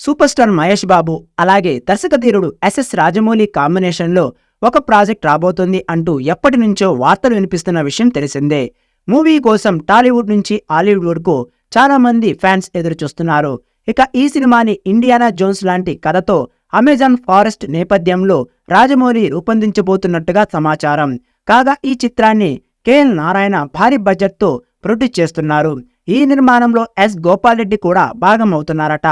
Super star Mahesh Babu అలాగే దర్శకధీరుడు SS Rajamouli కాంబినేషన్లో ఒక ప్రాజెక్ట్ రాబోతుంది అంటూ ఎప్పటి నుంచో వార్తలు వినిపిస్తున్న విషయం తెలిసిందే. మూవీ కోసం టాలీవుడ్ నుంచి హాలీవుడ్ వరకు చాలా మంది ఫ్యాన్స్ ఎదురు చూస్తున్నారు. ఇక ఈ సినిమాని ఇండియానా జోన్స్ లాంటి కథతో అమెజాన్ ఫారెస్ట్ నేపథ్యంలో రాజమౌళి రూపొందించబోతున్నట్టుగా సమాచారం. కాగా ఈ చిత్రాన్ని కేఎల్ నారాయణ భారీ బడ్జెట్తో ప్రొడ్యూస్ చేస్తున్నారు. ఈ నిర్మాణంలో ఎస్ గోపాల్ రెడ్డి కూడా భాగం అవుతున్నారట.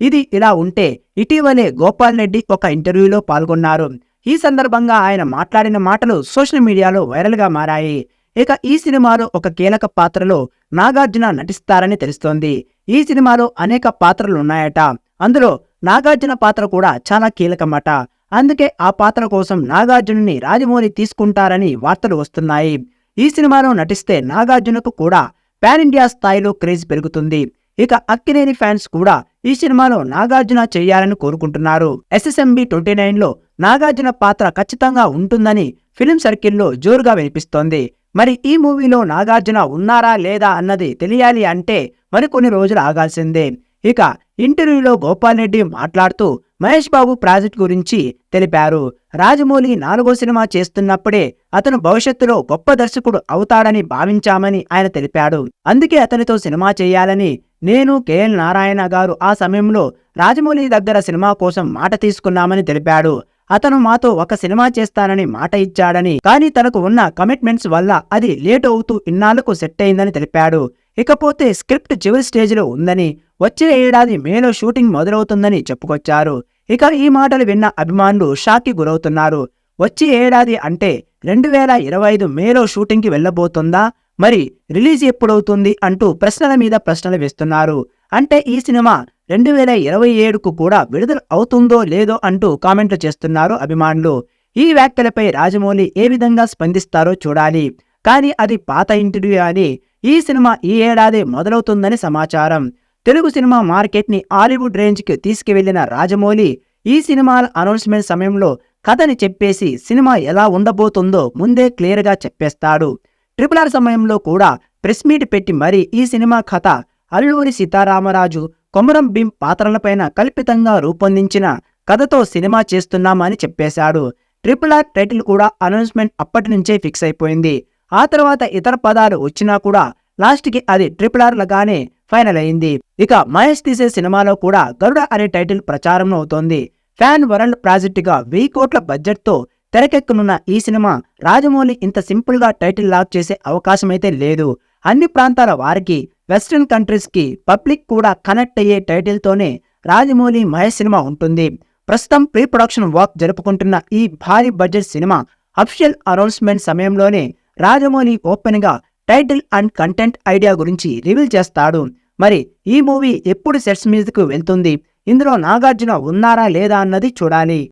ఇది ఇలా ఉంటే ఇటీవలే గోపాల్ రెడ్డి ఒక ఇంటర్వ్యూలో పాల్గొన్నారు. ఈ సందర్భంగా ఆయన మాట్లాడిన మాటలు సోషల్ మీడియాలో వైరల్గా మారాయి. ఇక ఈ సినిమాలో ఒక కీలక పాత్రలో నాగార్జున నటిస్తారని తెలుస్తోంది. ఈ సినిమాలో అనేక పాత్రలు ఉన్నాయట. అందులో నాగార్జున పాత్ర కూడా చాలా కీలకమట. అందుకే ఆ పాత్ర కోసం నాగార్జునని రాజమౌళి తీసుకుంటారని వార్తలు వస్తున్నాయి. ఈ సినిమాలో నటిస్తే నాగార్జునకు కూడా పాన్ ఇండియా స్థాయిలో క్రేజ్ పెరుగుతుంది. ఇక అక్కినేని ఫ్యాన్స్ కూడా ఈ సినిమాలో నాగార్జున చేయాలని కోరుకుంటున్నారు. SSMB 29లో నాగార్జున పాత్ర ఖచ్చితంగా ఉంటుందని ఫిలిం సర్కిల్లో జోరుగా వినిపిస్తోంది. మరి ఈ మూవీలో నాగార్జున ఉన్నారా లేదా అన్నది తెలియాలి అంటే మరికొన్ని రోజులు ఆగాల్సిందే. ఇక ఇంటర్వ్యూలో గోపాల్ రెడ్డి మాట్లాడుతూ మహేష్ బాబు ప్రాజెక్ట్ గురించి తెలిపారు. రాజమౌళి 4వ సినిమా చేస్తున్నప్పుడే అతను భవిష్యత్తులో గొప్ప దర్శకుడు అవుతాడని భావించామని ఆయన తెలిపాడు. అందుకే అతనితో సినిమా చేయాలని నేను కేఎల్ నారాయణ గారు ఆ సమయంలో రాజమౌళి దగ్గర సినిమా కోసం మాట తీసుకున్నామని తెలిపాడు. అతను మాతో ఒక సినిమా చేస్తానని మాట ఇచ్చాడని, కానీ తనకు ఉన్న కమిట్మెంట్స్ వల్ల అది లేట్ అవుతూ ఇన్నాళ్లకు సెట్ అయిందని తెలిపాడు. ఇకపోతే స్క్రిప్ట్ చివరి స్టేజ్లో ఉందని, వచ్చే ఏడాది మేలో షూటింగ్ మొదలవుతుందని చెప్పుకొచ్చారు. ఇక ఈ మాటలు విన్న అభిమానులు షాక్కి గురవుతున్నారు. వచ్చే ఏడాది అంటే 2025 మేలో షూటింగ్కి వెళ్లబోతుందా, మరి రిలీజ్ ఎప్పుడవుతుంది అంటూ ప్రశ్నల మీద ప్రశ్నలు వేస్తున్నారు. అంటే ఈ సినిమా 2027కు కూడా విడుదల అవుతుందో లేదో అంటూ కామెంట్లు చేస్తున్నారు అభిమానులు. ఈ వ్యాఖ్యలపై రాజమౌళి ఏ విధంగా స్పందిస్తారో చూడాలి. కానీ అది పాత ఇంటర్వ్యూ అని, ఈ సినిమా ఈ ఏడాది మొదలవుతుందని సమాచారం. తెలుగు సినిమా మార్కెట్ని హాలీవుడ్ రేంజ్కి తీసుకువెళ్లిన రాజమౌళి ఈ సినిమాల అనౌన్స్మెంట్ సమయంలో కథని చెప్పేసి సినిమా ఎలా ఉండబోతుందో ముందే క్లియర్గా చెప్పేస్తాడు. RRR సమయంలో కూడా ప్రెస్ మీట్ పెట్టి మరీ ఈ సినిమా కథ, అల్లూరి సీతారామరాజు, కొమరం భీం పాత్రలపైన కల్పితంగా రూపొందించిన కథతో సినిమా చేస్తున్నామని చెప్పేశాడు. RRR టైటిల్ కూడా అనౌన్స్మెంట్ అప్పటి నుంచే ఫిక్స్ అయిపోయింది. ఆ తర్వాత ఇతర పదాలు వచ్చినా కూడా లాస్ట్కి అది RRR లాగానే ఫైనల్ అయింది. ఇక మహేష్ తీసే సినిమాలో కూడా గరుడ అనే టైటిల్ ప్రచారం అవుతోంది. ఫ్యాన్ వరల్డ్ ప్రాజెక్టుగా 1000 కోట్ల బడ్జెట్తో తెరకెక్కనున్న ఈ సినిమా రాజమౌళి ఇంత సింపుల్ గా టైటిల్ లాక్ చేసే అవకాశమైతే లేదు. అన్ని ప్రాంతాల వారికి, వెస్ట్రన్ కంట్రీస్ కి పబ్లిక్ కూడా కనెక్ట్ అయ్యే టైటిల్ తోనే రాజమౌళి మహేష్ సినిమా ఉంటుంది. ప్రస్తుతం ప్రీ ప్రొడక్షన్ వర్క్ జరుపుకుంటున్న ఈ భారీ బడ్జెట్ సినిమా అఫీషియల్ అనౌన్స్మెంట్ సమయంలోనే రాజమౌళి ఓపెన్ గా టైటిల్ అండ్ కంటెంట్ ఐడియా గురించి రివీల్ చేస్తాడు. మరి ఈ మూవీ ఎప్పుడు సెట్స్ మీదకు వెళ్తుంది, ఇందులో నాగార్జున ఉన్నారా లేదా అన్నది చూడాలి.